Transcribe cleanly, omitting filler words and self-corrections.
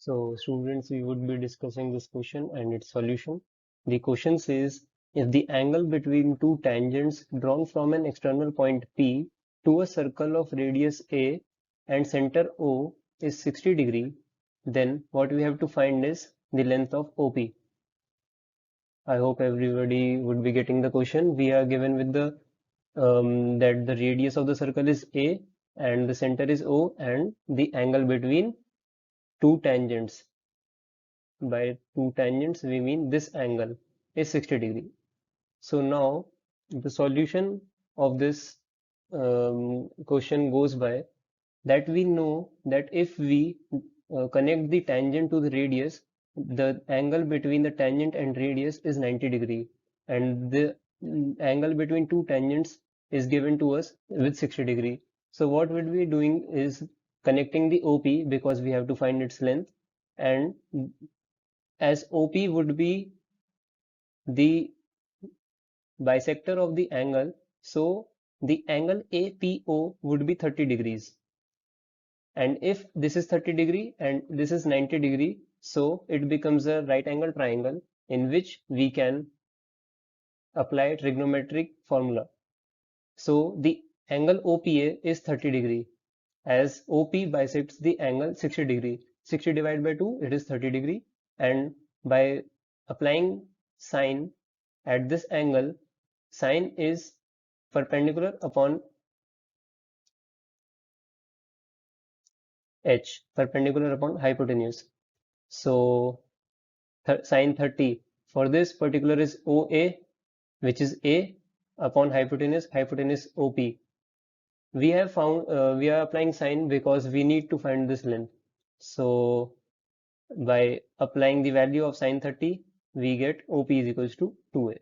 So students, we would be discussing this question and its solution. The question says, if the angle between two tangents drawn from an external point P to a circle of radius A and center O is 60 degree, then what we have to find is the length of OP. I hope everybody would be getting the question. We are given with the that the radius of the circle is A and the center is O and the angle between two tangents. By two tangents, we mean this angle is 60 degree. So now the solution of this question goes by that we know that if we connect the tangent to the radius, the angle between the tangent and radius is 90 degree, and the angle between two tangents is given to us with 60 degree. So what we'll be doing is connecting the OP because we have to find its length, and as OP would be the bisector of the angle, so the angle APO would be 30 degrees. And if this is 30 degree and this is 90 degree, so it becomes a right angle triangle in which we can apply trigonometric formula. So the angle OPA is 30 degree as OP bisects the angle 60 degree. 60 divided by 2, it is 30 degree, and by applying sine at this angle, sine is perpendicular upon h, perpendicular upon hypotenuse. So sine 30 for this particular is OA, which is A upon hypotenuse OP. We have found we are applying sine because we need to find this length. So by applying the value of sine 30, we get OP is equals to 2A.